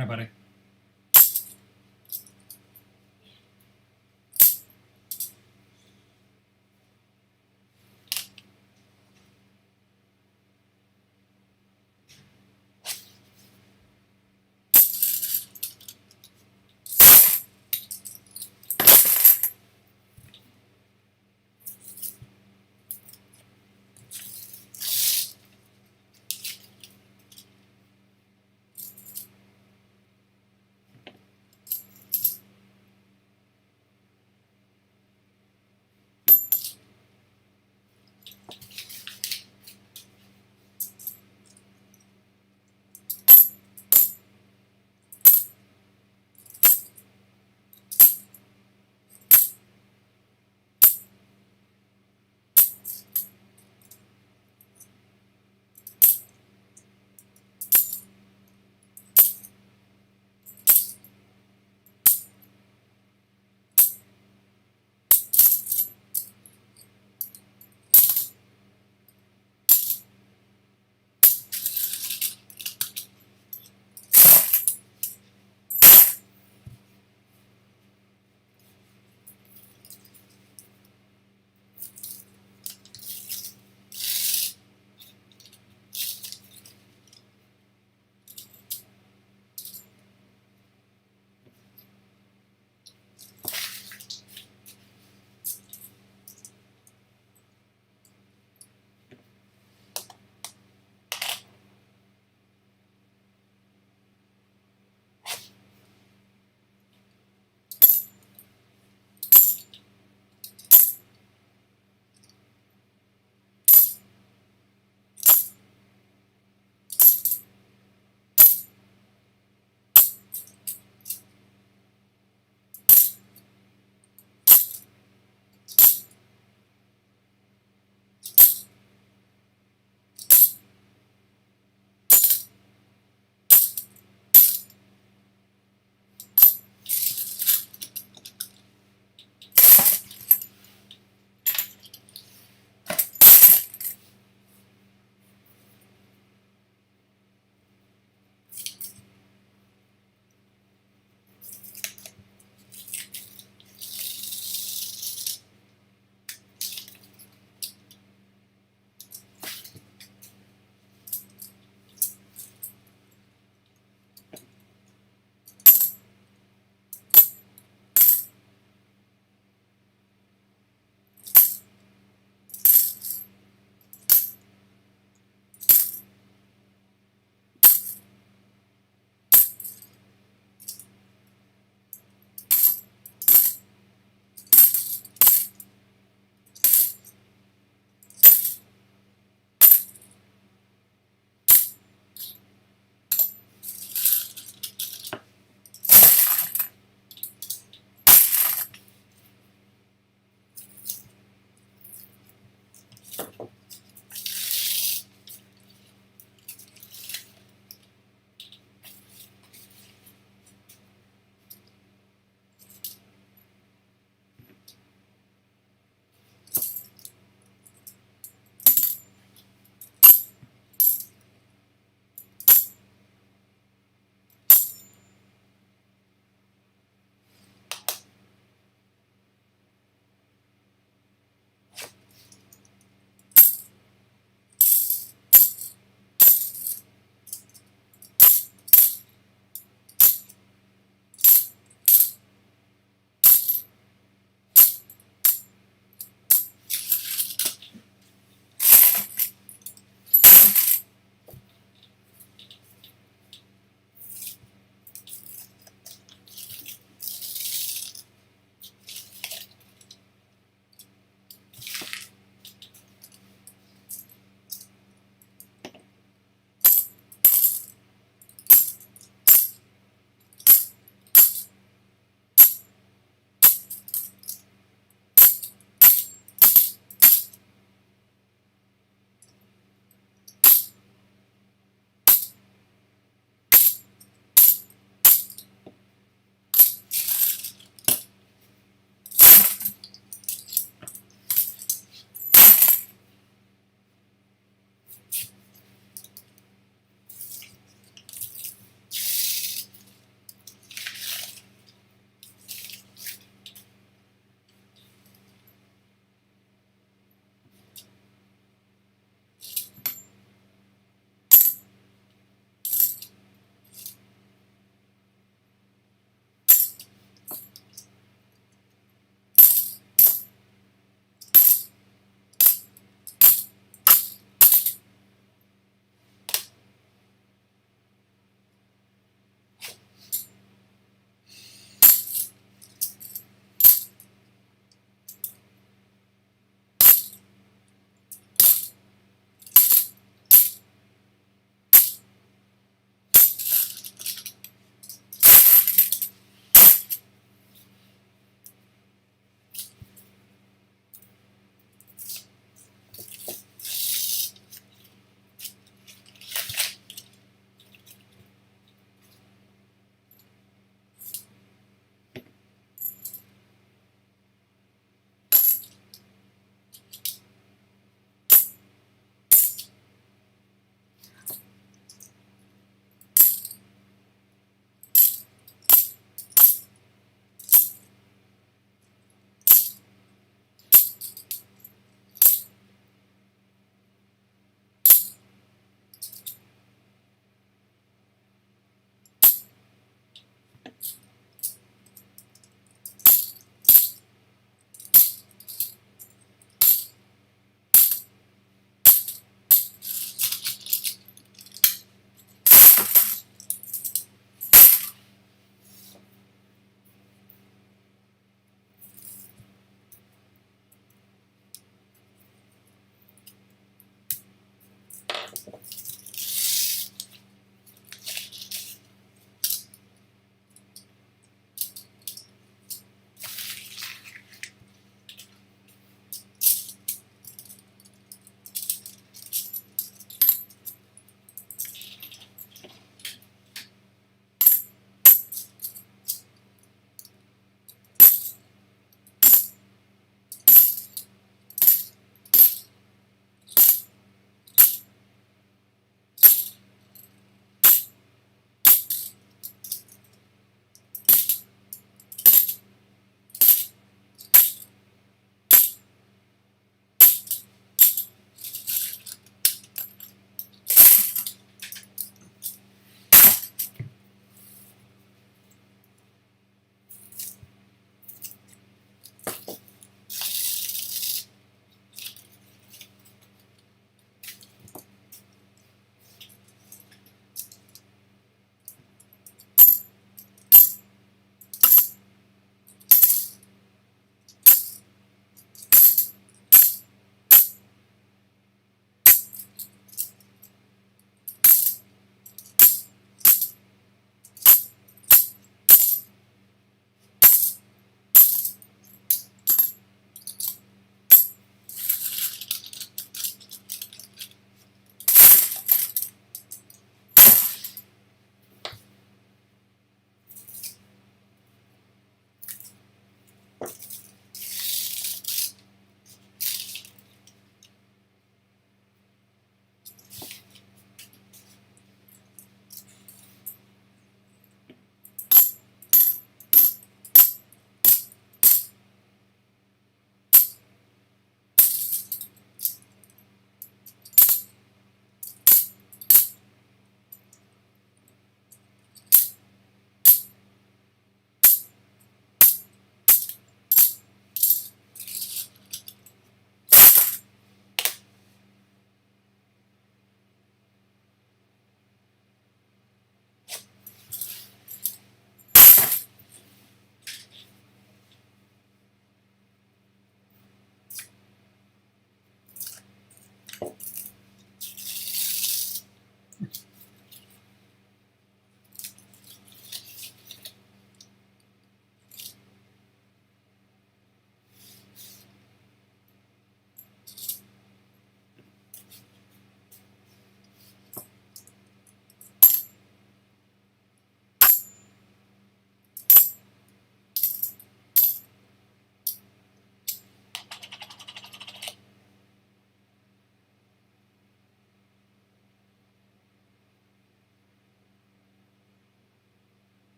Kenapa, Re?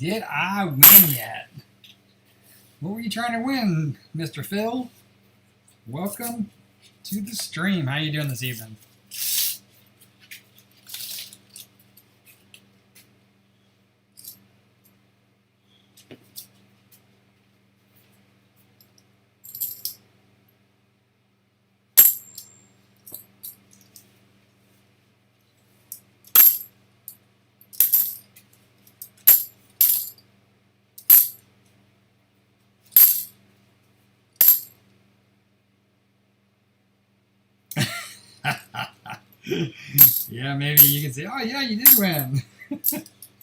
Did I win yet? What were you trying to win, Mr. Phil? Welcome to the stream. How you doing this evening? Yeah, maybe you can say, oh yeah, you did win.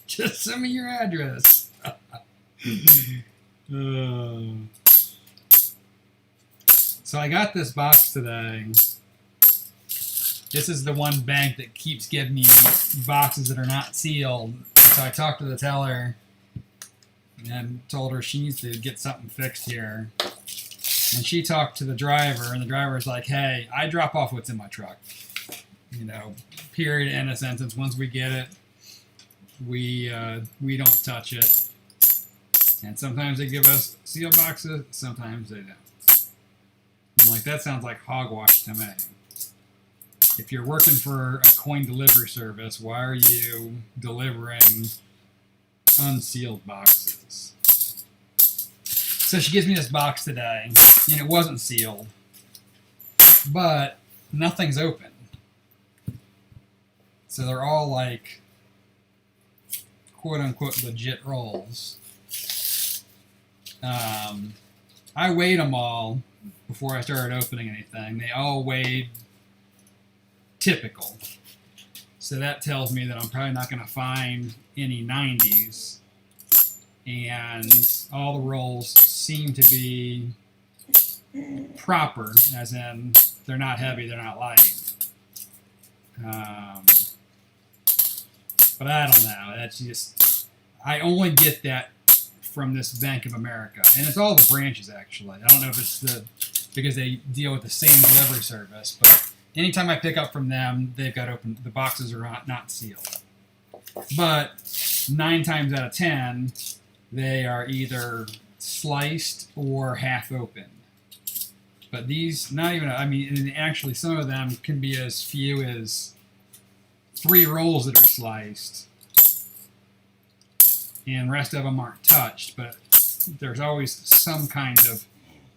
Just send me your address. So I got this box today. This is the one bank that keeps giving me boxes that are not sealed. So I talked to the teller and told her she needs to get something fixed here. And she talked to the driver, and the driver's like, hey, I drop off what's in my truck. You know, period, end of sentence. Once we get it, we don't touch it. And sometimes they give us sealed boxes, sometimes they don't. I'm like, that sounds like hogwash to me. If you're working for a coin delivery service, why are you delivering unsealed boxes? So she gives me this box today, and it wasn't sealed, but nothing's open. So they're all like quote-unquote legit rolls. I weighed them all before I started opening anything. They all weighed typical. So that tells me that I'm probably not going to find any 90s. And all the rolls seem to be proper, as in they're not heavy, they're not light. But I don't know. That's just, I only get that from this Bank of America. And it's all the branches, actually. I don't know if it's because they deal with the same delivery service, but anytime I pick up from them, they've got open, the boxes are not sealed. But 9 times out of 10, they are either sliced or half open. But these, not even, I mean, and actually some of them can be as few as 3 rolls that are sliced, and the rest of them aren't touched, but there's always some kind of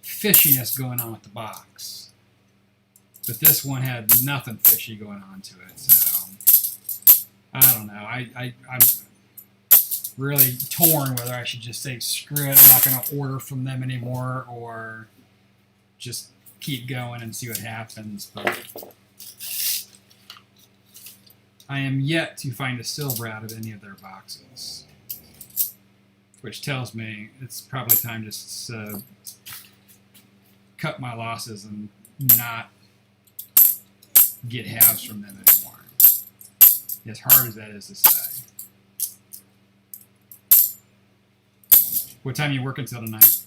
fishiness going on with the box. But this one had nothing fishy going on to it, so I don't know. I'm really torn whether I should just say screw it, I'm not going to order from them anymore, or just keep going and see what happens. But I am yet to find a silver out of any of their boxes, which tells me it's probably time to just cut my losses and not get halves from them anymore. As hard as that is to say. What time are you working till tonight?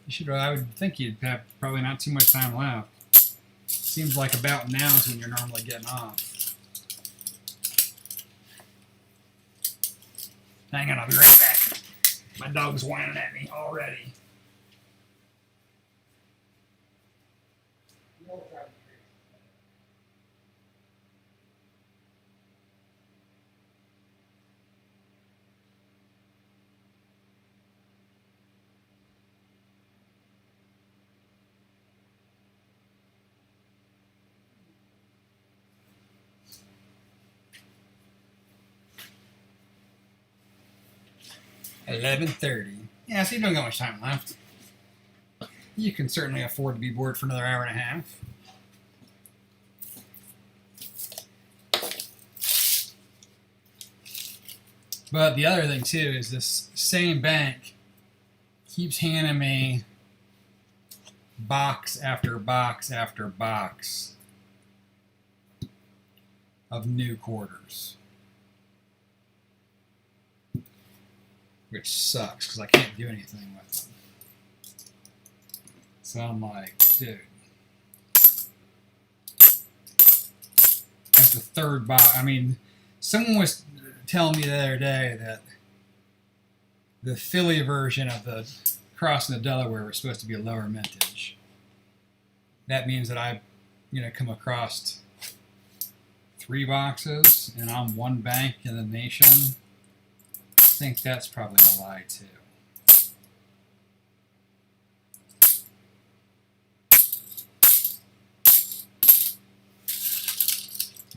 You should. I would think you'd have probably not too much time left. Seems like about now is when you're normally getting off. Hang on, I'll be right back. My dog's whining at me already. $11:30. Yeah, so you don't got much time left. You can certainly afford to be bored for another hour and a half. But the other thing too is this same bank keeps handing me box after box after box of new quarters. Which sucks because I can't do anything with them. So I'm like, dude. That's the third box. I mean, someone was telling me the other day that the Philly version of the Crossing the Delaware was supposed to be a lower mintage. That means that I'm going to come across 3 boxes and I'm one bank in the nation. I think that's probably a lie too.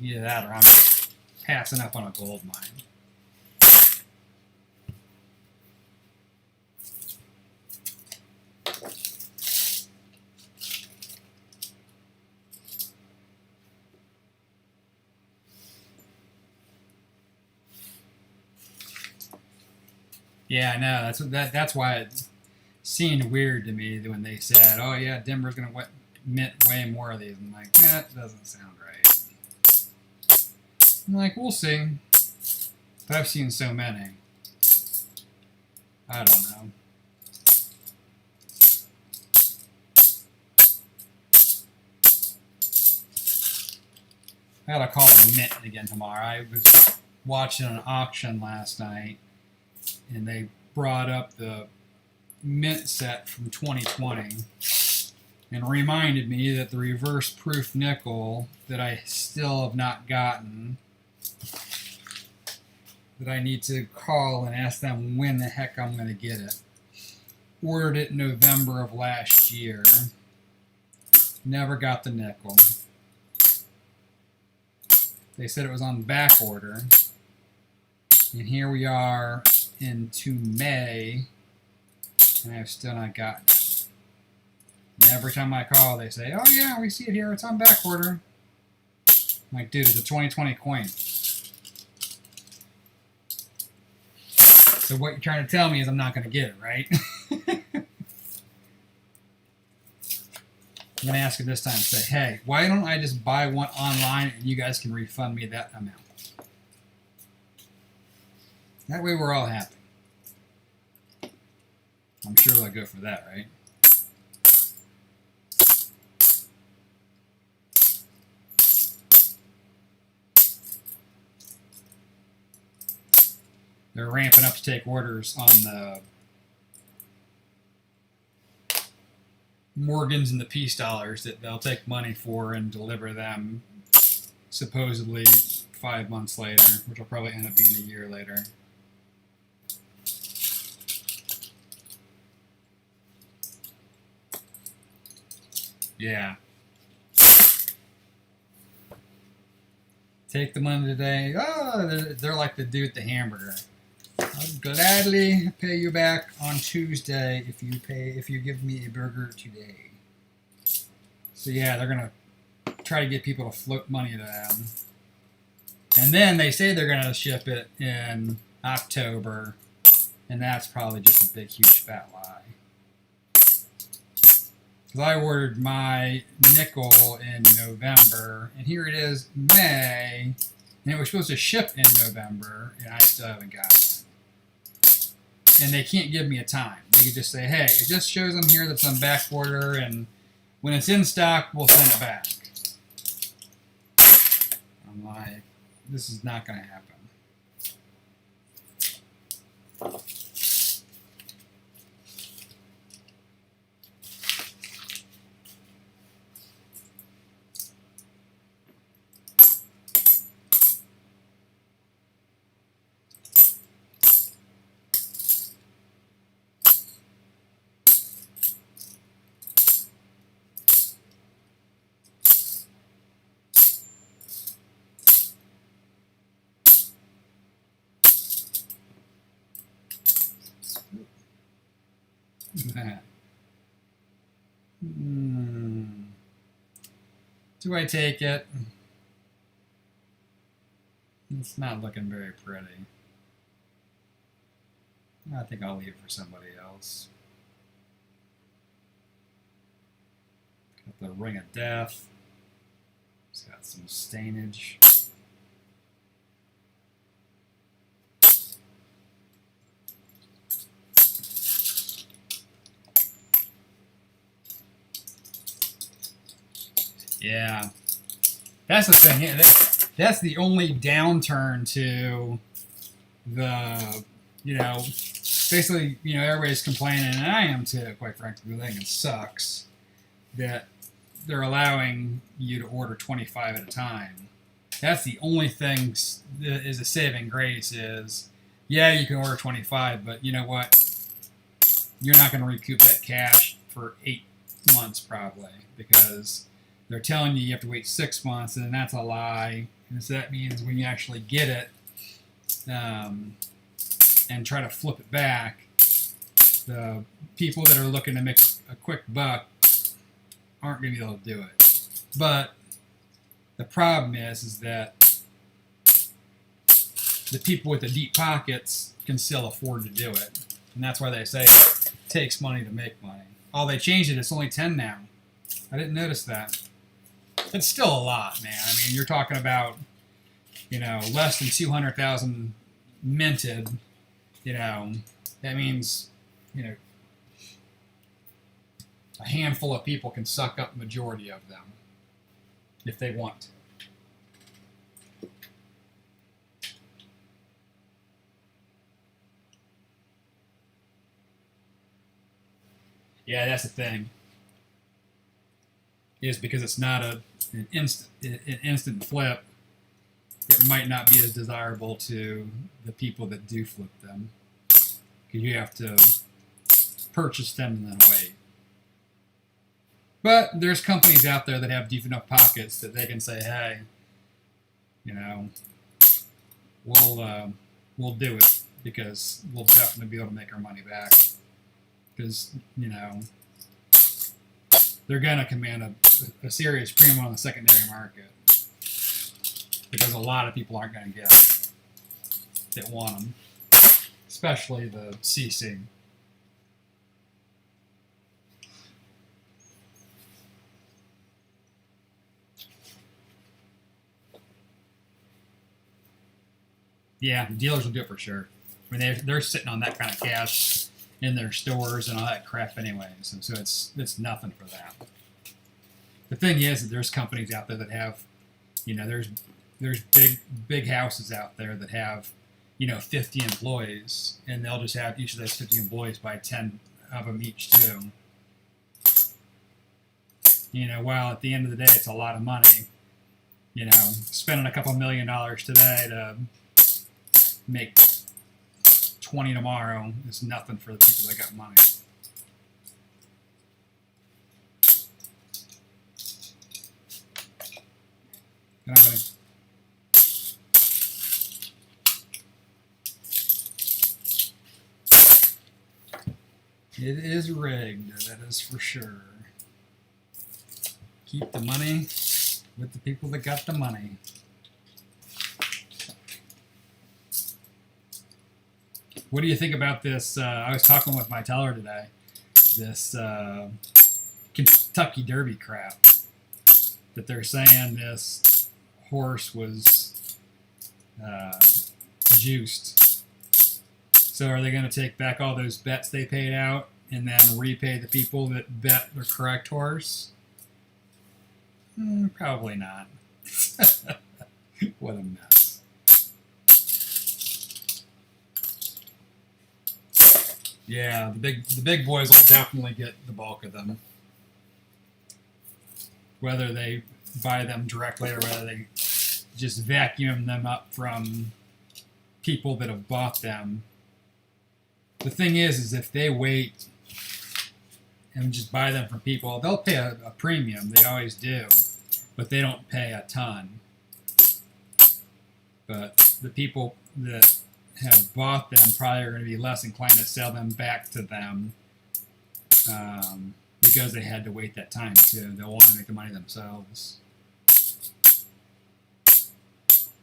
Either that or I'm passing up on a gold mine. Yeah, I know. That's why it seemed weird to me when they said, "Oh yeah, Denver's gonna mint way more of these." I'm like, that doesn't sound right. I'm like, we'll see. But I've seen so many. I don't know. I gotta call it a mint again tomorrow. I was watching an auction last night, and they brought up the mint set from 2020 and reminded me that the reverse proof nickel that I still have not gotten, that I need to call and ask them when the heck I'm going to get it. Ordered it in November of last year. Never got the nickel. They said it was on back order. And here we are into May, and I've still not gotten it. And every time I call, they say, "Oh yeah, we see it here. It's on back order." I'm like, dude, it's a 2020 coin. So what you're trying to tell me is I'm not going to get it, right? I'm going to ask it this time and say, "Hey, why don't I just buy one online and you guys can refund me that amount?" That way we're all happy. I'm sure they'll go for that, right? They're ramping up to take orders on the Morgans and the Peace dollars that they'll take money for and deliver them supposedly 5 months later, which will probably end up being a year later. Yeah. Take the money today. Oh, they're like the dude at the hamburger. I'll gladly pay you back on Tuesday if you give me a burger today. So yeah, they're gonna try to get people to float money to them. And then they say they're gonna ship it in October, and that's probably just a big, huge, fat lie. Because I ordered my nickel in November, and here it is, May, and it was supposed to ship in November, and I still haven't gotten it. And they can't give me a time. They could just say, "Hey, it just shows on here that's on back order, and when it's in stock, we'll send it back." I'm like, this is not going to happen. That. Do I take it? It's not looking very pretty. I think I'll leave it for somebody else. Got the Ring of Death. It's got some stainage. Yeah, that's the thing. That's the only downturn to the, basically, everybody's complaining, and I am too, quite frankly. The thing sucks that they're allowing you to order 25 at a time. That's the only thing that is a saving grace is, yeah, you can order 25, but you know what? You're not going to recoup that cash for 8 months probably, because they're telling you have to wait 6 months, and that's a lie. And so that means when you actually get it and try to flip it back, the people that are looking to make a quick buck aren't going to be able to do it. But the problem is that the people with the deep pockets can still afford to do it. And that's why they say it takes money to make money. Oh, they changed it. It's only 10 now. I didn't notice that. It's still a lot, man. I mean, you're talking about, less than 200,000 minted. That means, a handful of people can suck up majority of them if they want to. Yeah, that's the thing. Is because it's not an instant flip, it might not be as desirable to the people that do flip them, because you have to purchase them and then wait. But there's companies out there that have deep enough pockets that they can say, hey, we'll do it because we'll definitely be able to make our money back. Because, they're going to command a serious premium on the secondary market. Because a lot of people aren't going to get them that want them. Especially the CC. Yeah, the dealers will do it for sure. I mean, they're sitting on that kind of cash in their stores and all that crap anyways, and so it's nothing for them. The thing is that there's companies out there that have, there's big houses out there that have, 50 employees, and they'll just have each of those 50 employees buy 10 of them each too. While at the end of the day it's a lot of money, spending a couple $1 million today to make 20 tomorrow is nothing for the people that got money. It is rigged, that is for sure. Keep the money with the people that got the money. What do you think about this? I was talking with my teller today. This Kentucky Derby crap. That they're saying this horse was juiced. So are they going to take back all those bets they paid out and then repay the people that bet the correct horse? Probably not. What a mess. Yeah, the big boys will definitely get the bulk of them. Whether they buy them directly or whether they just vacuum them up from people that have bought them. The thing is if they wait and just buy them from people, they'll pay a premium. They always do, but they don't pay a ton. But the people that have bought them probably are going to be less inclined to sell them back to them because they had to wait that time too. They'll want to make the money themselves.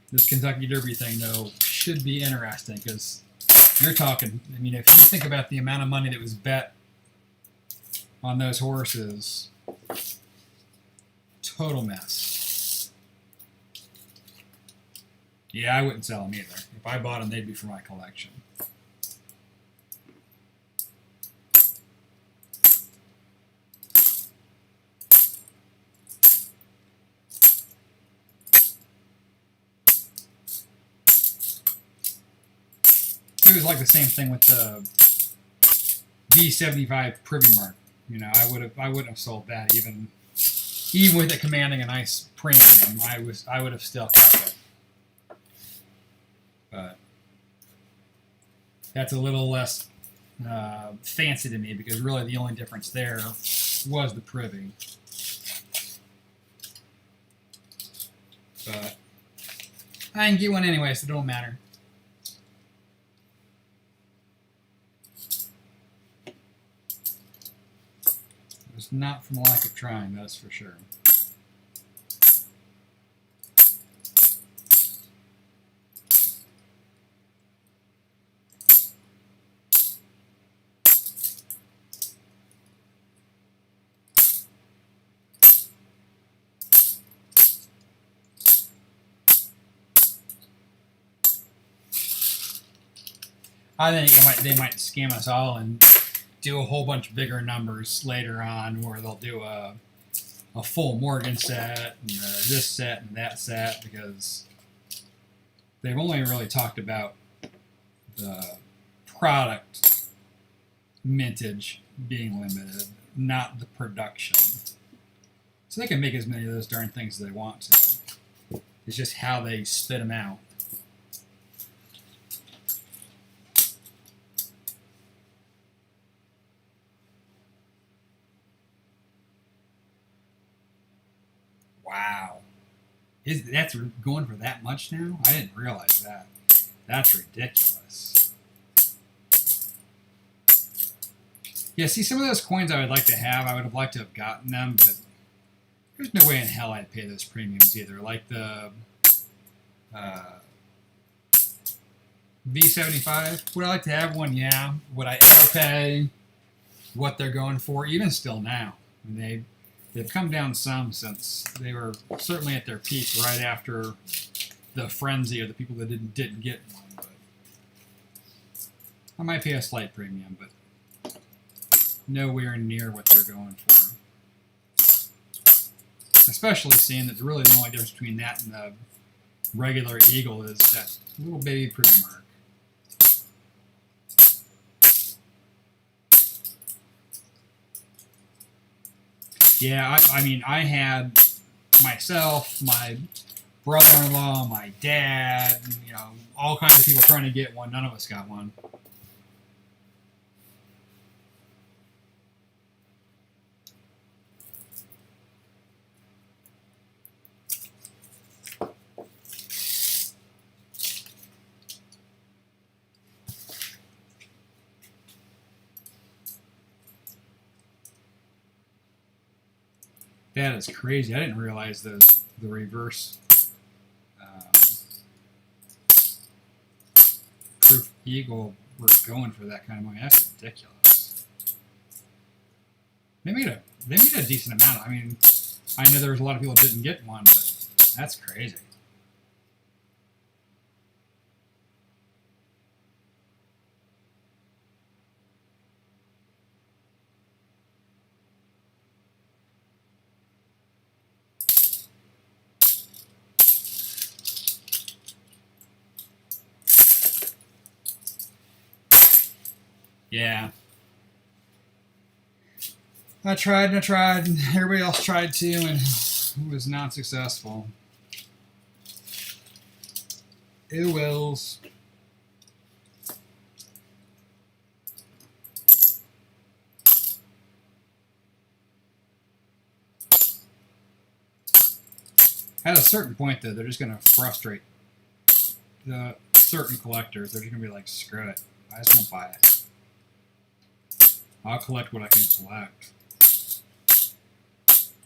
This Kentucky Derby thing, though, should be interesting because you're talking, if you think about the amount of money that was bet on those horses, total mess. Yeah, I wouldn't sell them either. If I bought them, they'd be for my collection. It was like the same thing with the V75 Privy Mark. You know, I wouldn't have sold that even with it commanding a nice premium. I would have still kept it. But that's a little less fancy to me, because really the only difference there was the privy. But I can get one anyway, so it don't matter. It's not from lack of trying, that's for sure. I think they might scam us all and do a whole bunch bigger numbers later on, where they'll do a full Morgan set and this set and that set, because they've only really talked about the product mintage being limited, not the production. So they can make as many of those darn things as they want to. It's just how they spit them out. Wow. That's going for that much now? I didn't realize that. That's ridiculous. Yeah, see, some of those coins I would like to have, I would have liked to have gotten them, but there's no way in hell I'd pay those premiums either. Like the V75, would I like to have one? Yeah. Would I ever pay what they're going for? Even still now. I mean, they've come down some since they were certainly at their peak right after the frenzy of the people that didn't get one. But I might pay a slight premium, but nowhere near what they're going for. Especially seeing that really the only difference between that and the regular Eagle is that little baby Privy Mark. Yeah, I mean, I had myself, my brother-in-law, my dad, you know, all kinds of people trying to get one. None of us got one. That is crazy. I didn't realize the reverse proof Eagle were going for that kind of money. That's ridiculous. They made a decent amount. I mean, I know there was a lot of people that didn't get one, but that's crazy. Yeah. I tried and I tried, and everybody else tried too, and it was not successful. It wills. At a certain point, though, they're just going to frustrate the certain collectors. They're just going to be like, screw it. I just won't buy it. I'll collect what I can collect.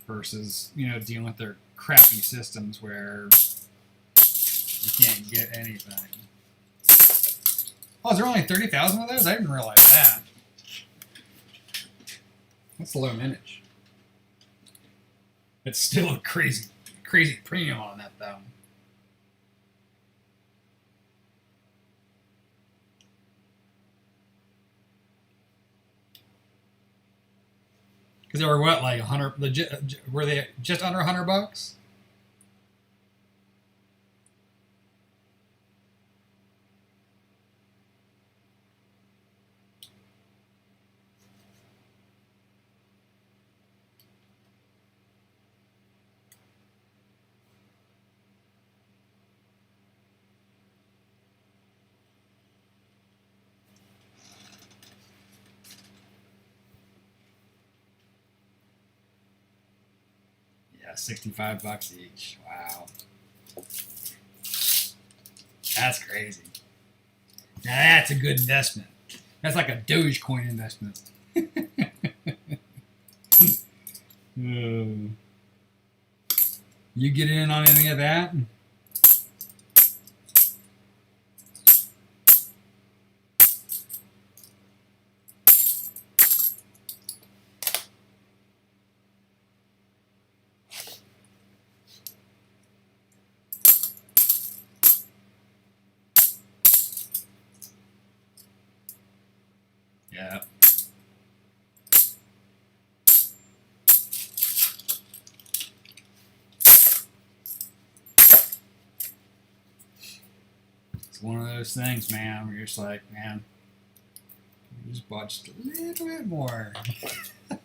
Versus, you know, dealing with their crappy systems where you can't get anything. Oh, is there only 30,000 of those? I didn't realize that. That's low mintage. It's still a crazy premium on that, though. Because they were what, like 100? Legit, were they just under $100? 65 bucks each. Wow. That's crazy. Now that's a good investment. That's like a Dogecoin investment. You get in on anything of that? Yeah. It's one of those things, man, where you're just like, man, you just bought just a little bit more. But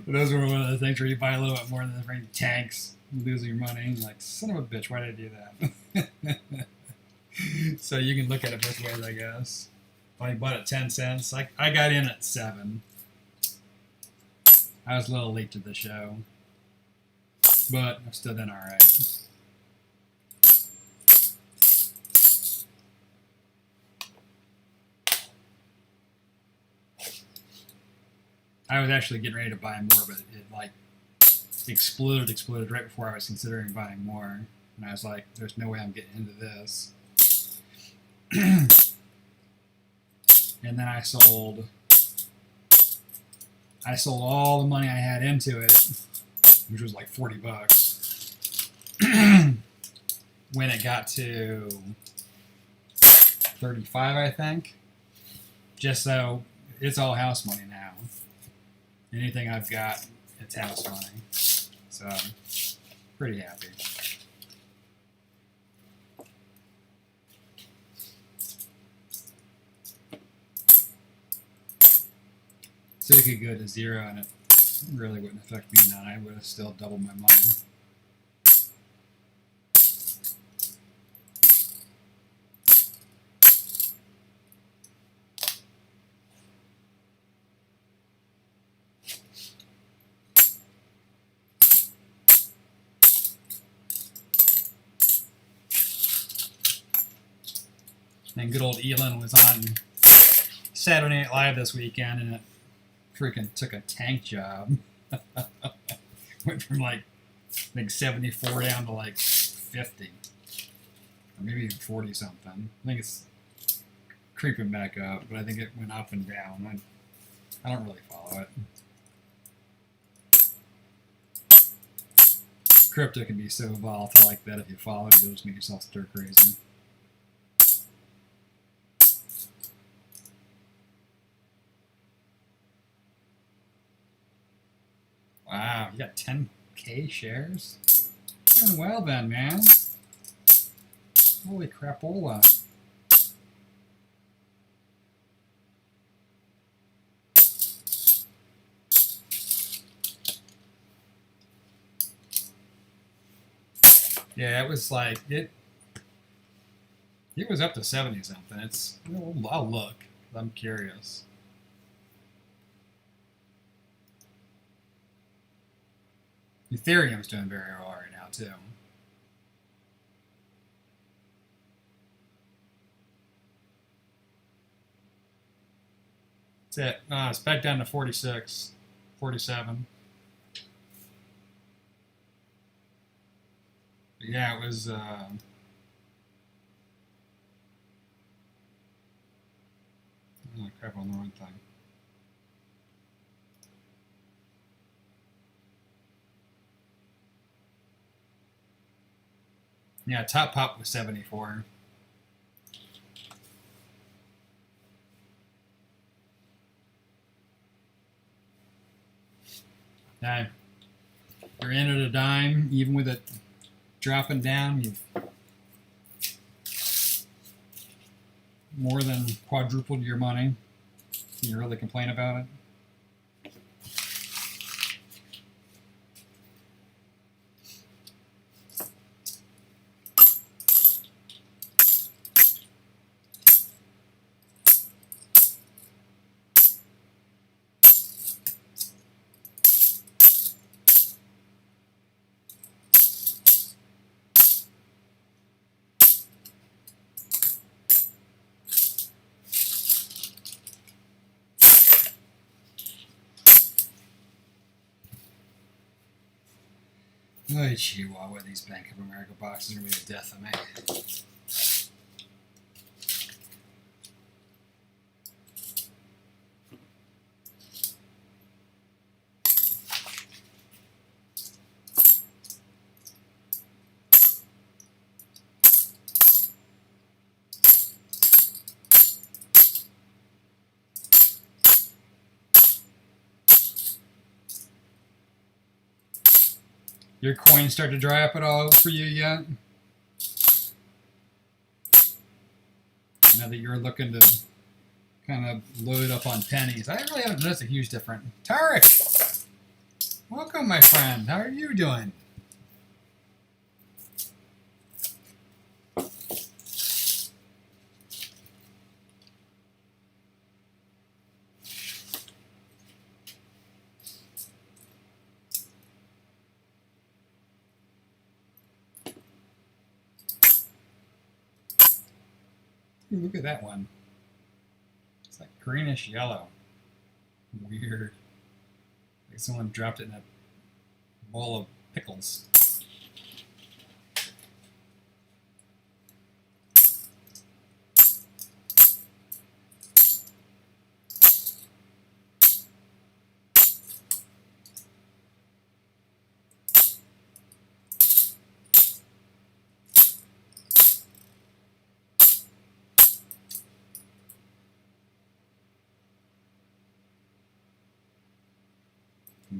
those were one of the things where you buy a little bit more than the ring tanks, you lose your money. You're like, son of a bitch, why did I do that? So you can look at it both ways, I guess. I bought at 10 cents. I got in at 7. I was a little late to the show, but I've still done all right. I was actually getting ready to buy more, but it like exploded right before I was considering buying more. And I was like, there's no way I'm getting into this. And then I sold all the money I had into it, which was like 40 bucks. When it got to 35, I think. Just so it's all house money now. Anything I've got, it's house money. So, pretty happy. So it could go to 0 and it really wouldn't affect me none. I would have still doubled my money. And good old Elon was on Saturday Night Live this weekend, and it freaking took a tank job. Went from like, I think 74 down to like 50. Or maybe even 40 something. I think it's creeping back up, but I think it went up and down. I don't really follow it. Crypto can be so volatile like that. If you follow it, you'll just make yourself stir crazy. Wow, you got 10K shares? Doing well then, man. Holy crapola. Yeah, it was like, it was up to 70 something. It's, I'll look. I'm curious. Ethereum's doing very well right now, too. That's it. It's back down to 46, 47. But yeah, it was... oh, crap, on the wrong thing. Yeah, top pop was 74. Now, you're in at a dime, even with it dropping down, you've more than quadrupled your money. Can you really complain about it? Oh, Chihuahua, these Bank of America boxes are going to be the death of me. Your coins start to dry up at all for you yet? I know that you're looking to kind of load up on pennies. I really haven't noticed a huge difference. Tarek! Welcome, my friend. How are you doing? Ooh, look at that one. It's like greenish yellow. Weird. Like someone dropped it in a bowl of pickles.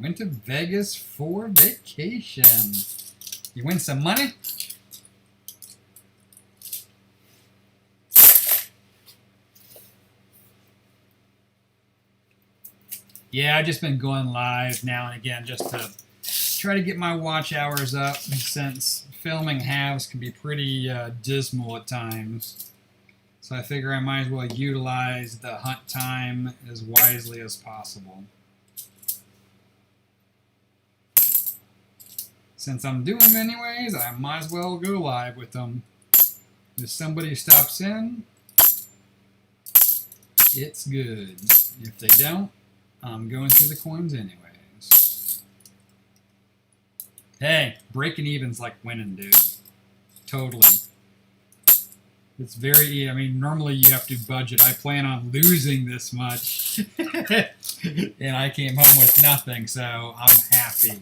Went to Vegas for vacation. You win some money? Yeah, I've just been going live now and again just to try to get my watch hours up, since filming halves can be pretty dismal at times. So I figure I might as well utilize the hunt time as wisely as possible. Since I'm doing them anyways, I might as well go live with them. If somebody stops in, it's good. If they don't, I'm going through the coins anyways. Hey, breaking even's like winning, dude. Totally. It's very, I mean, normally you have to budget. I plan on losing this much. And I came home with nothing, so I'm happy.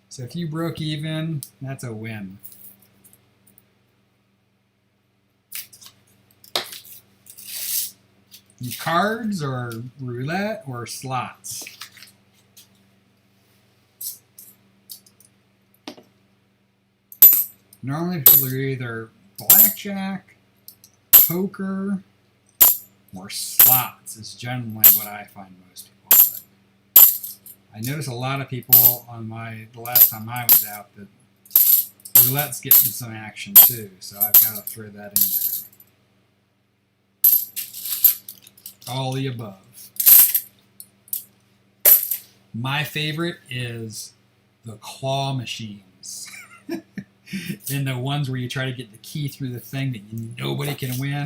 So if you broke even, that's a win. Cards or roulette or slots? Normally people are either blackjack, poker, or slots is generally what I find most people. But I noticed a lot of people on the last time I was out that roulette's getting some action too, so I've got to throw that in there. All the above. My favorite is the claw machines. And the ones where you try to get the key through the thing that nobody can win.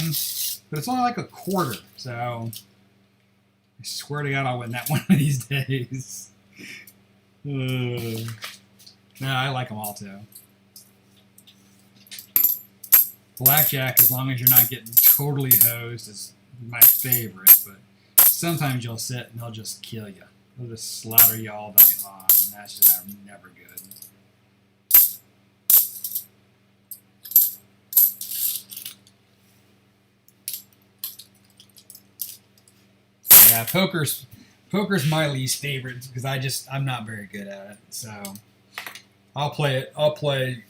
But it's only like a quarter, so I swear to God I'll win that one of these days. No, I like them all too. Blackjack, as long as you're not getting totally hosed, is my favorite, but sometimes you'll sit and they'll just kill you. They'll just slaughter you all night long, and that's just never good. Yeah, poker's my least favorite because I'm not very good at it. So I'll play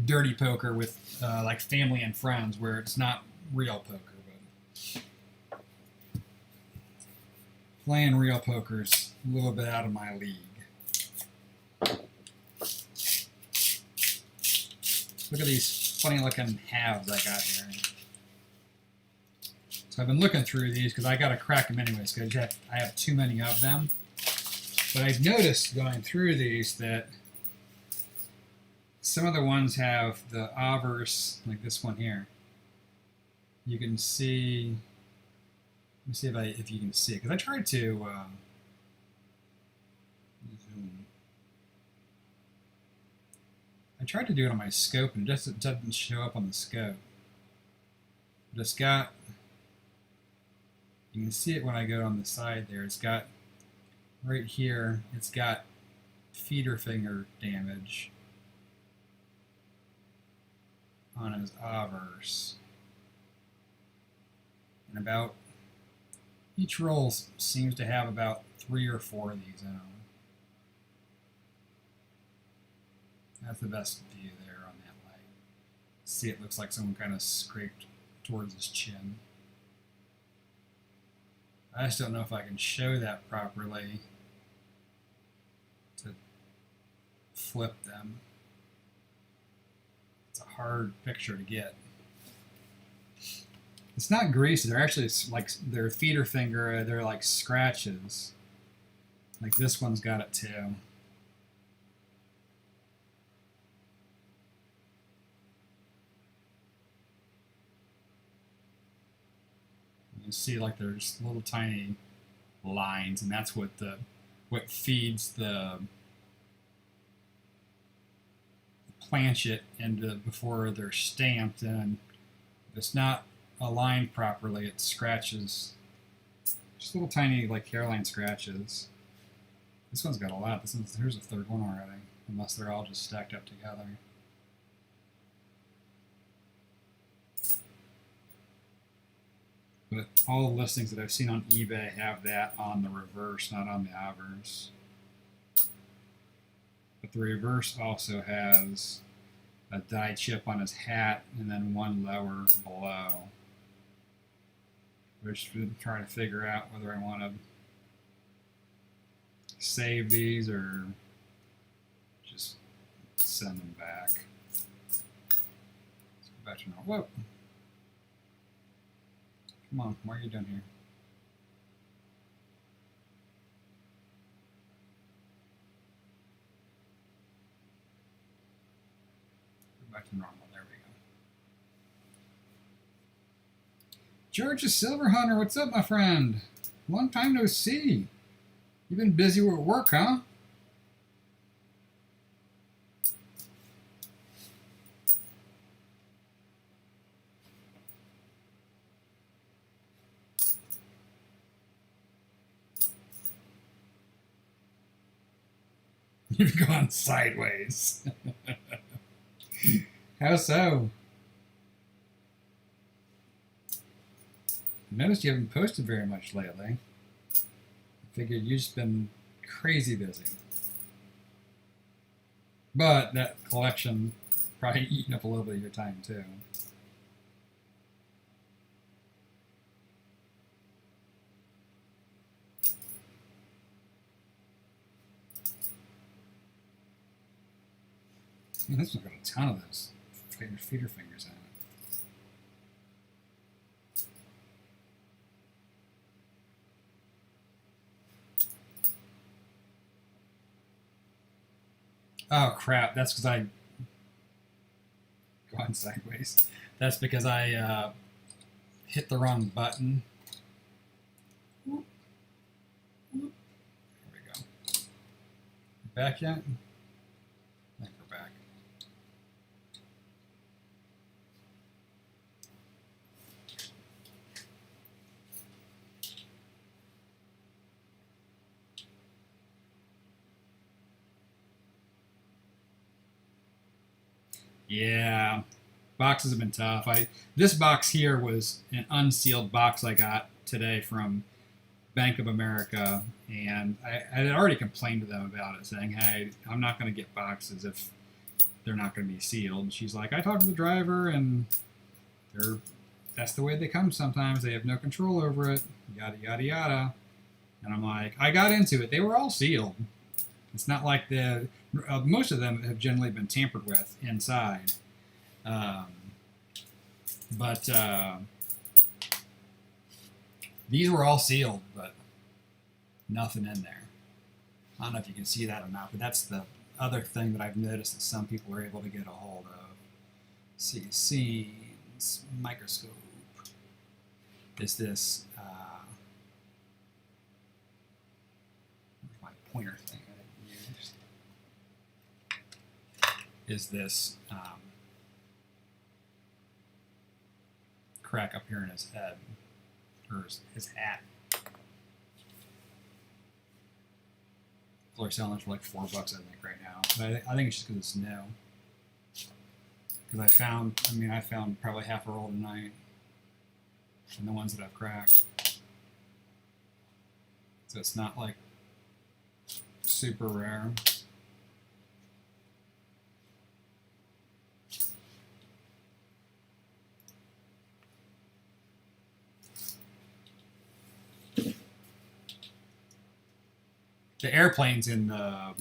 dirty poker with like family and friends where it's not real poker. But playing real poker's a little bit out of my league. Look at these funny looking halves I got here. So I've been looking through these because I got to crack them anyways because I have too many of them. But I've noticed going through these that some of the ones have the obverse, like this one here. You can see. Let me see if you can see it, because I tried to zoom. I tried to do it on my scope and it just doesn't show up on the scope. But it's got, you can see it when I go on the side there, it's got, right here, it's got feeder finger damage on his adheres. And about, each roll seems to have about 3 or 4 of these in them. That's the best view there on that light. See, it looks like someone kind of scraped towards his chin. I just don't know if I can show that properly to flip them. It's a hard picture to get. It's not greasy. They're actually like their feeder finger. They're like scratches. Like this one's got it too. You see, like there's little tiny lines, and that's what feeds the planchet into before they're stamped. And if it's not aligned properly, it scratches. Just little tiny like hairline scratches. This one's got a lot. Here's a third one already, unless they're all just stacked up together. But all the listings that I've seen on eBay have that on the reverse, not on the adheres. But the reverse also has a die chip on his hat and then one lower below. We're just trying to figure out whether I want to save these or just send them back. Let's go back to normal. Whoa! Come on, what are you doing here? Go back to normal. There we go. George the Silver Hunter, what's up, my friend? Long time no see. You've been busy with work, huh? You've gone sideways. How so? I noticed you haven't posted very much lately. I figured you've just been crazy busy. But that collection probably eaten up a little bit of your time too. Man, this one's got a ton of those feeder fingers in it. Oh crap, that's because I gone sideways. That's because I hit the wrong button. There we go. Back yet? I think we're back. Yeah, boxes have been tough. This box here was an unsealed box I got today from Bank of America, and I had already complained to them about it, saying, hey, I'm not going to get boxes if they're not going to be sealed. She's like, I talked to the driver, and that's the way they come sometimes. They have no control over it, yada, yada, yada. And I'm like, I got into it. They were all sealed. It's not like most of them have generally been tampered with inside. But these were all sealed, but nothing in there. I don't know if you can see that or not, but that's the other thing that I've noticed that some people are able to get a hold of. See, scenes, Microscope. Is this my pointer thing I didn't use? is this crack up here in his head, or his hat. People are selling it for like $4, I think, right now. But I think it's just because it's new. Because I found probably half a roll tonight, and the ones that I've cracked. So it's not like super rare. The airplanes in the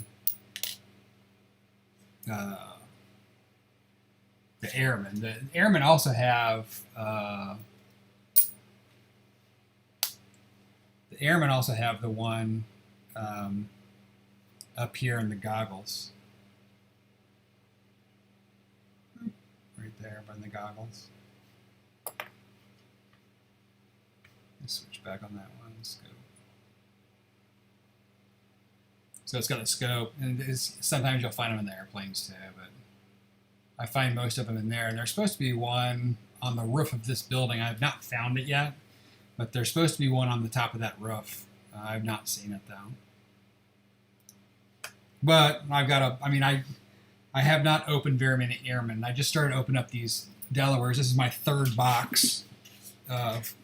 airmen. The airmen also have the one up here in the goggles, right there by the goggles. Let's switch back on that one. Scope. So it's got a scope, and sometimes you'll find them in the airplanes too, but I find most of them in there. And there's supposed to be one on the roof of this building. I've not found it yet, but there's supposed to be one on the top of that roof. I've not seen it though. But I've got I have not opened very many airmen. I just started opening up these Delawares. This is my third box of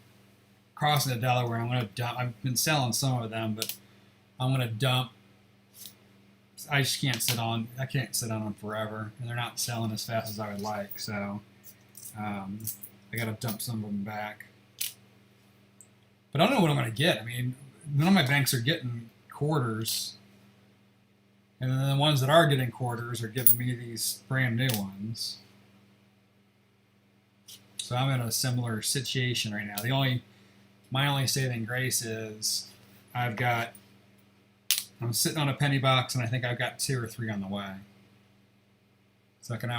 crossing the Delaware. I'm going to dump. I've been selling some of them, but I'm going to dump. I just can't sit on. I can't sit on them forever, and they're not selling as fast as I would like. So I got to dump some of them back. But I don't know what I'm going to get. I mean, none of my banks are getting quarters, and then the ones that are getting quarters are giving me these brand new ones. So I'm in a similar situation right now. My only saving grace is I'm sitting on a penny box, and I think I've got 2 or 3 on the way. So I can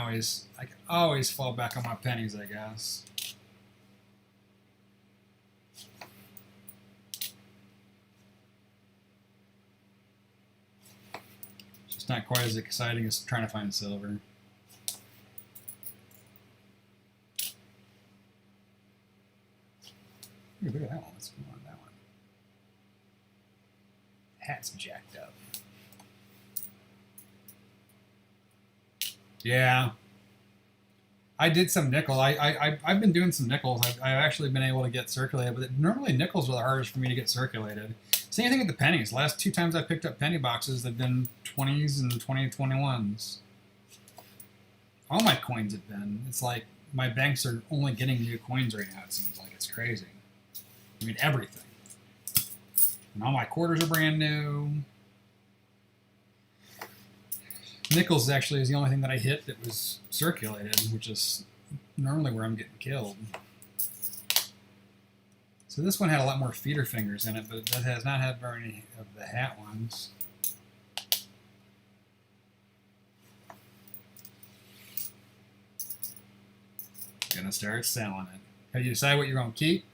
always fall back on my pennies, I guess. It's just not quite as exciting as trying to find silver. Ooh, look at that one. Let's move on to that one. Hat's jacked up. Yeah. I did some nickel. I've been doing some nickels. I've actually been able to get circulated, but normally nickels are the hardest for me to get circulated. Same thing with the pennies. Last 2 times I picked up penny boxes, they've been 20s and 2021s. All my coins have been. It's like my banks are only getting new coins right now, it seems like. It's crazy. I mean, everything. And all my quarters are brand new. Nickels actually is the only thing that I hit that was circulated, which is normally where I'm getting killed. So this one had a lot more feeder fingers in it, but it has not had very many of the hat ones. Gonna start selling it. Have you decided what you're gonna keep?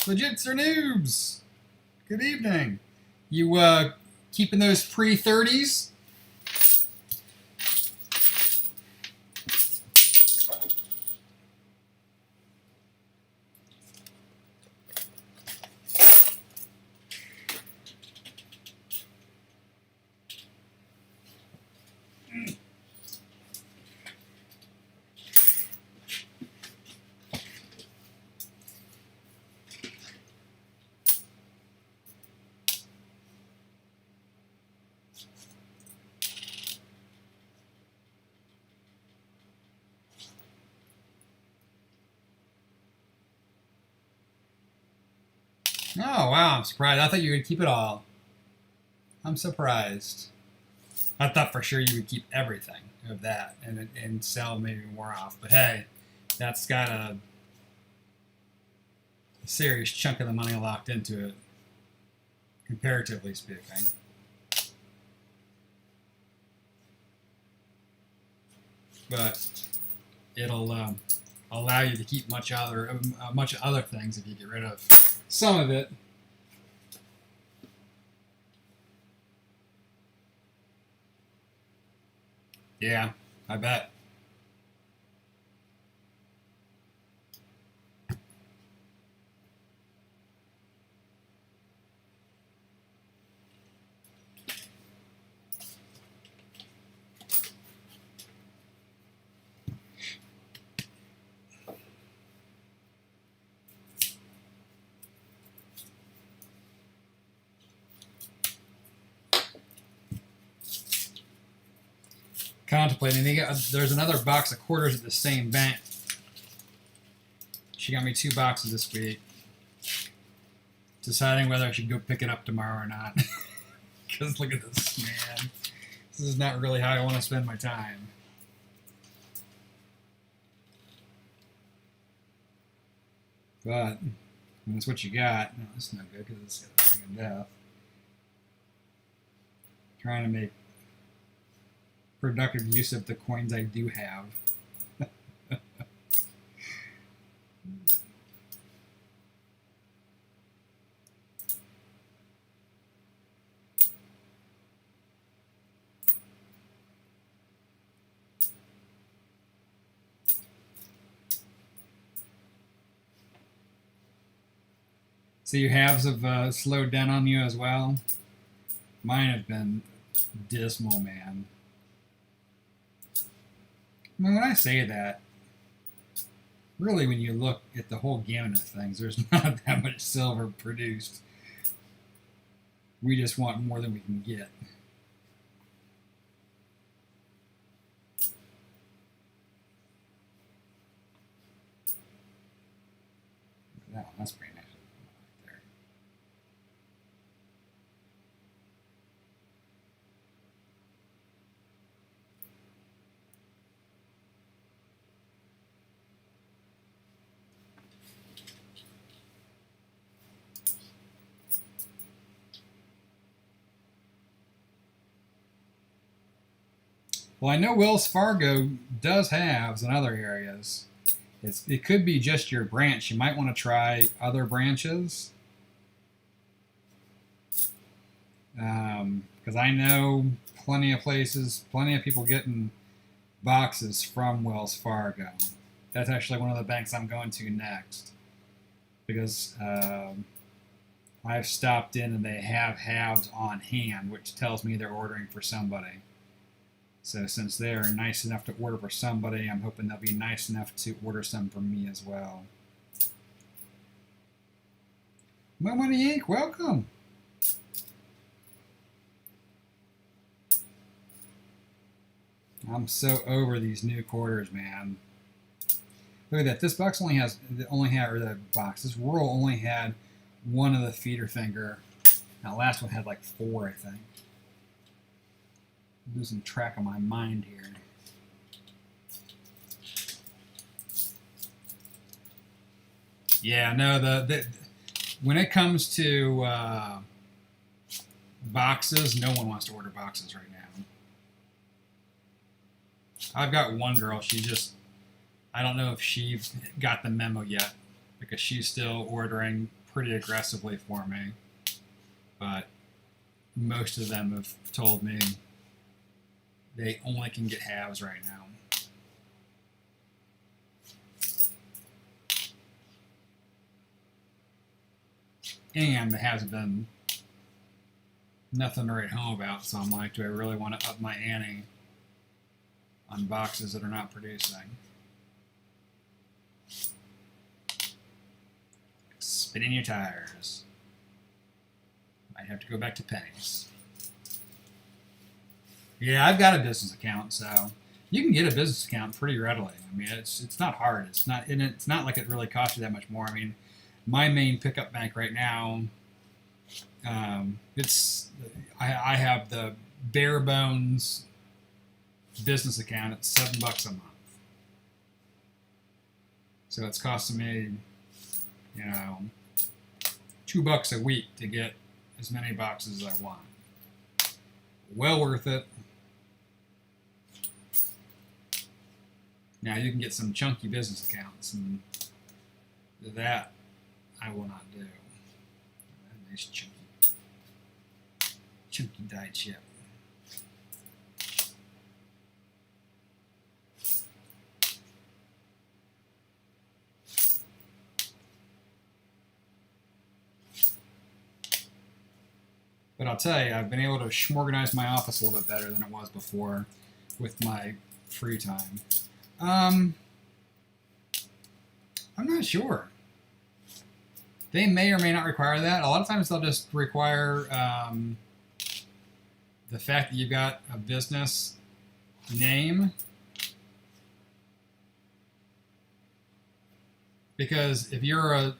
Legits or noobs? Good evening. You keeping those pre-30s? Oh, wow, I'm surprised. I thought you would keep it all. I'm surprised. I thought for sure you would keep everything of that and sell maybe more off. But hey, that's got a serious chunk of the money locked into it, comparatively speaking. But it'll allow you to keep much other things if you get rid of some of it. Yeah, I bet. Contemplating. There's another box of quarters at the same bank. She got me 2 boxes this week. Deciding whether I should go pick it up tomorrow or not. Because look at this, man. This is not really how I want to spend my time. But when it's what you got, no, that's no good because it's got a thing of death. Trying to make productive use of the coins I do have. So your halves have slowed down on you as well? Mine have been dismal, man. I mean, when I say that, really when you look at the whole gamut of things, there's not that much silver produced. We just want more than we can get. Look at that one. That's pretty nice. Well, I know Wells Fargo does halves in other areas. It could be just your branch. You might want to try other branches. Because I know plenty of places, plenty of people getting boxes from Wells Fargo. That's actually one of the banks I'm going to next. Because I've stopped in and they have halves on hand, which tells me they're ordering for somebody. So since they're nice enough to order for somebody, I'm hoping they'll be nice enough to order some for me as well. Mo Money Inc., welcome. I'm so over these new quarters, man. Look at that. This box only has this roll only had one of the feeder finger. Now, the last one had like 4, I think. I'm losing track of my mind here. Yeah, no, when it comes to boxes, no one wants to order boxes right now. I've got one girl, I don't know if she got the memo yet, because she's still ordering pretty aggressively for me. But most of them have told me they only can get halves right now. And there hasn't been nothing to write home about, so I'm like, do I really want to up my ante on boxes that are not producing? Spinning your tires. Might have to go back to pennies. Yeah, I've got a business account, so you can get a business account pretty readily. I mean, it's not hard. It's not like it really costs you that much more. I mean, my main pickup bank right now, I have the bare bones business account at $7 a month. So it's costing me, $2 a week to get as many boxes as I want. Well worth it. Now you can get some chunky business accounts, and that I will not do. Nice chunky die chip. But I'll tell you, I've been able to organize my office a little bit better than it was before with my free time. I'm not sure. They may or may not require that. A lot of times they'll just require the fact that you've got a business name. Because if you're a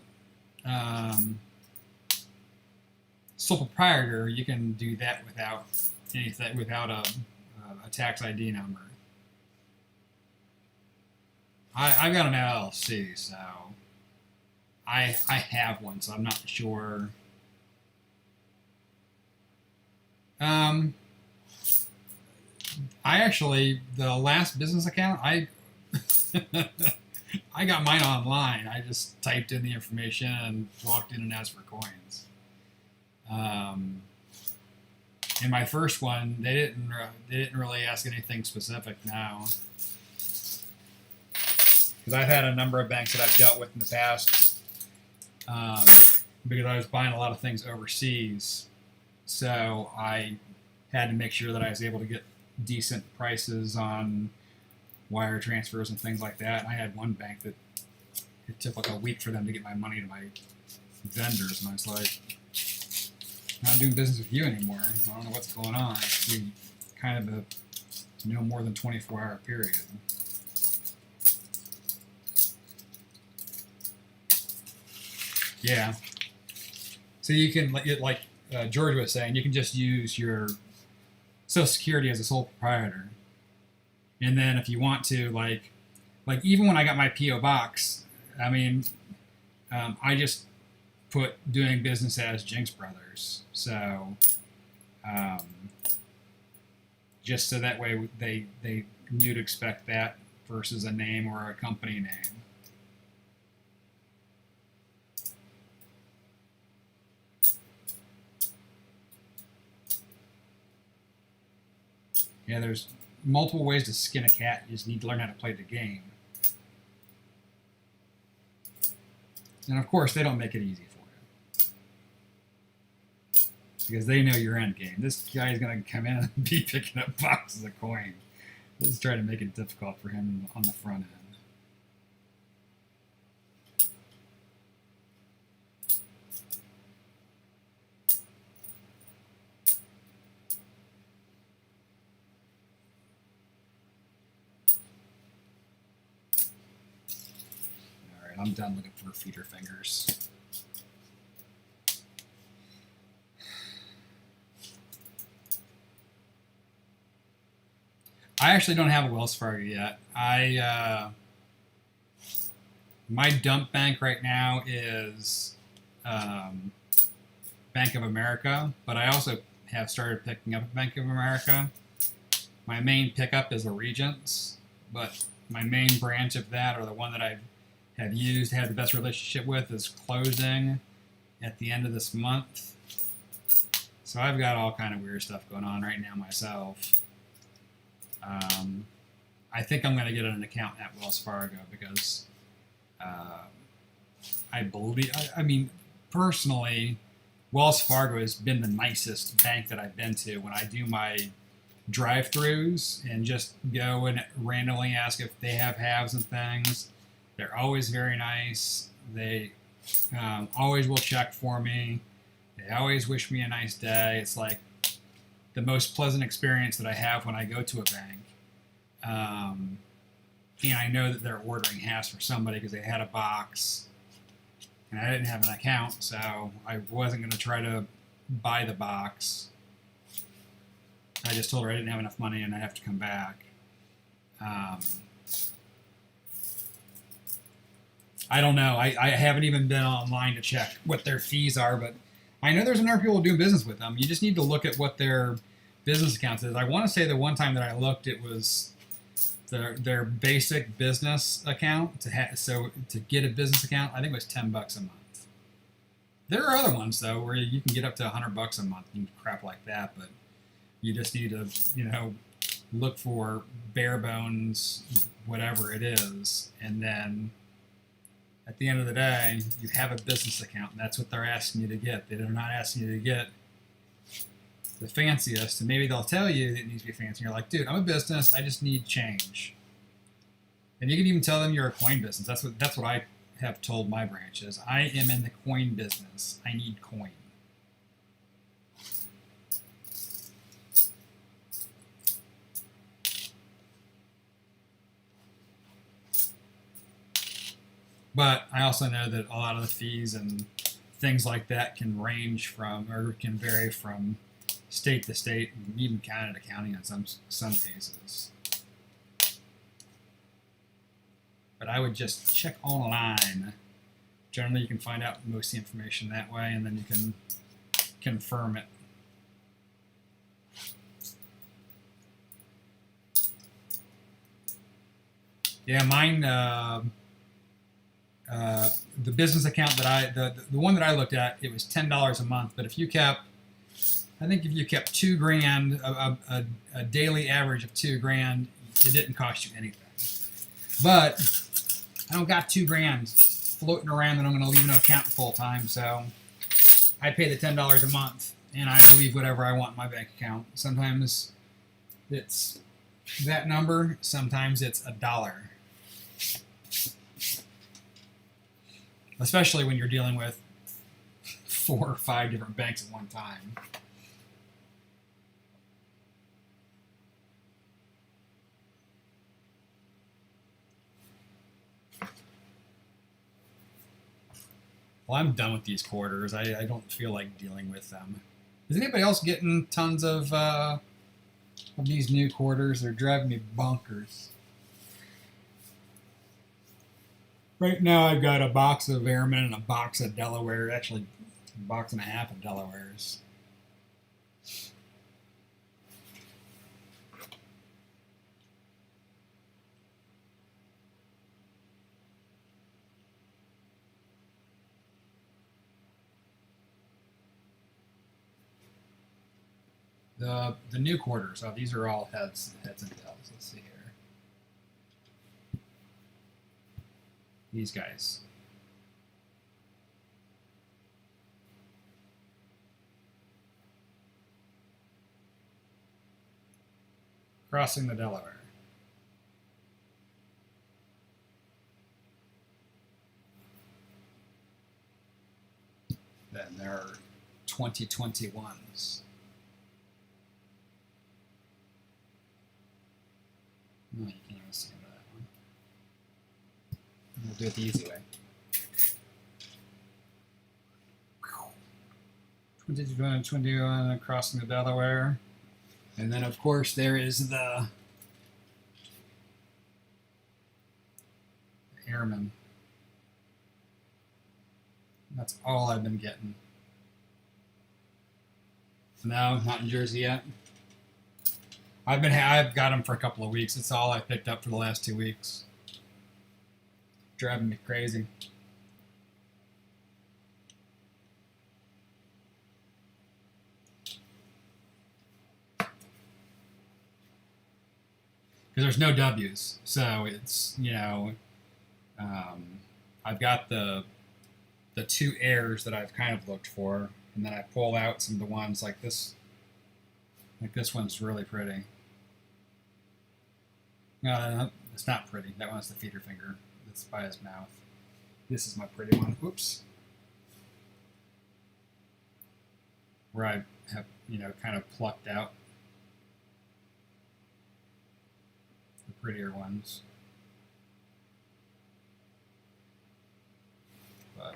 sole proprietor, you can do that without anything, without a tax ID number. I've got an LLC, so I have one, so I'm not sure. I actually, the last business account, I got mine online. I just typed in the information and walked in and asked for coins. In my first one, they didn't really ask anything specific now. Because I've had a number of banks that I've dealt with in the past, because I was buying a lot of things overseas, so I had to make sure that I was able to get decent prices on wire transfers and things like that. And I had one bank that it took like a week for them to get my money to my vendors, and I was like, I'm not doing business with you anymore. I don't know what's going on. It's kind of a no more than 24-hour period. Yeah. So you can, like George was saying, you can just use your Social Security as a sole proprietor. And then if you want to, like even when I got my P.O. box, I mean, I just put doing business as jinX Brothers. So just so that way they knew to expect that versus a name or a company name. Yeah, there's multiple ways to skin a cat. You just need to learn how to play the game. And of course, they don't make it easy for you. Because they know your end game. This guy is going to come in and be picking up boxes of coin. Let's try to make it difficult for him on the front end. I'm done looking for feeder fingers. I actually don't have a Wells Fargo yet. My dump bank right now is Bank of America, but I also have started picking up Bank of America. My main pickup is Allegiance, but my main branch of that, or the one that I have used, had the best relationship with, is closing at the end of this month. So I've got all kind of weird stuff going on right now myself. I think I'm going to get an account at Wells Fargo because I believe, I mean, personally, Wells Fargo has been the nicest bank that I've been to when I do my drive-throughs and just go and randomly ask if they have halves and things. They're always very nice. They always will check for me. They always wish me a nice day. It's like the most pleasant experience that I have when I go to a bank. And I know that they're ordering halves for somebody because they had a box. And I didn't have an account, so I wasn't going to try to buy the box. I just told her I didn't have enough money and I'd have to come back. I don't know. I haven't even been online to check what their fees are, but I know there's enough people doing business with them. You just need to look at what their business accounts is. I want to say the one time that I looked, it was their basic business account so to get a business account, I think it was $10 a month. There are other ones though where you can get up to $100 a month and crap like that, but you just need to, look for bare bones, whatever it is, and then at the end of the day, you have a business account, and that's what they're asking you to get. They're not asking you to get the fanciest, and maybe they'll tell you it needs to be fancy. You're like, dude, I'm a business. I just need change. And you can even tell them you're a coin business. That's what I have told my branches. I am in the coin business. I need coin. But I also know that a lot of the fees and things like that can range from, or can vary from state to state, and even county to county in some cases. But I would just check online. Generally, you can find out most of the information that way, and then you can confirm it. Yeah, mine. The business account that the one that I looked at, it was $10 a month. But if you kept, I think if you kept $2,000, a daily average of $2,000, it didn't cost you anything. But I don't got $2,000 floating around that I'm going to leave in an account full time, so I pay the $10 a month, and I leave whatever I want in my bank account. Sometimes it's that number, sometimes it's $1. Especially when you're dealing with 4 or 5 different banks at one time. Well, I'm done with these quarters. I don't feel like dealing with them. Is anybody else getting tons of these new quarters? They're driving me bonkers. Right now I've got a box of Airmen and a box of Delaware, actually a box and a half of Delawares. The new quarters, these are all heads and tails. Let's see here. These guys. Crossing the Delaware. Then there are 2021s. No, you can't even see that one. We'll do it the easy way. 2021 crossing the Delaware. And then, of course, there is the Airman. That's all I've been getting. No, not in Jersey yet. I've got them for a couple of weeks. It's all I picked up for the last 2 weeks. Driving me crazy. Because there's no W's, so it's I've got the 2 airs that I've kind of looked for, and then I pull out some of the ones like this. Like this one's really pretty. No, it's not pretty. That one's the feeder finger. It's by his mouth. This is my pretty one. Oops. Where I have, kind of plucked out the prettier ones. But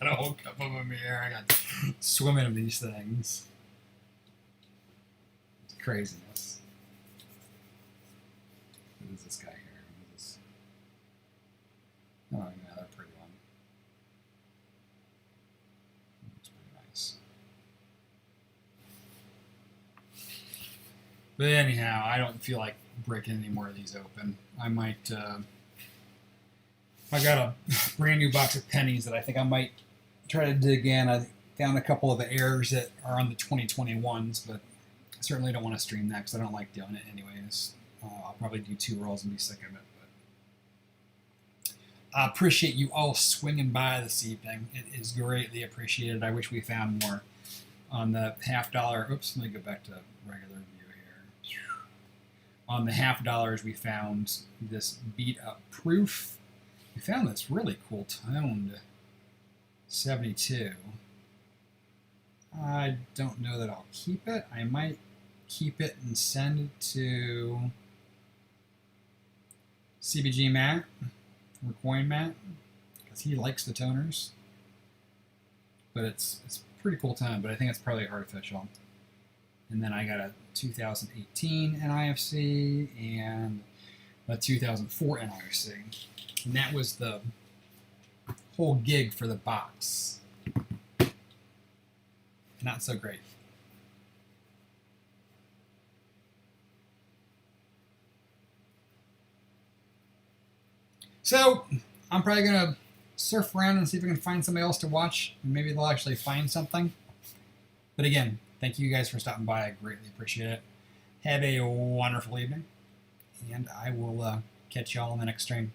got a whole cup of them here. I got swimming of these things. It's craziness. is this guy here? What is this? Oh, another pretty one. Looks pretty nice. But anyhow, I don't feel like breaking any more of these open. I might. I got a brand new box of pennies that I think I might try to dig in. I found a couple of the errors that are on the 2021s, but I certainly don't want to stream that because I don't like doing it anyways. I'll probably do 2 rolls and be sick of it. But I appreciate you all swinging by this evening. It is greatly appreciated. I wish we found more on the $50. Oops, let me go back to regular view here. On the $50, we found this beat up proof. We found this really cool toned 72. I don't know that I'll keep it. I might keep it and send it to CBG Matt or Coin Matt because he likes the toners. But it's pretty cool tone, but I think it's probably artificial. And then I got a 2018 NIFC and a 2004 NIFC. And that was the whole gig for the box. Not so great. So, I'm probably going to surf around and see if I can find somebody else to watch. Maybe they'll actually find something. But again, thank you guys for stopping by. I greatly appreciate it. Have a wonderful evening. And I will catch y'all in the next stream.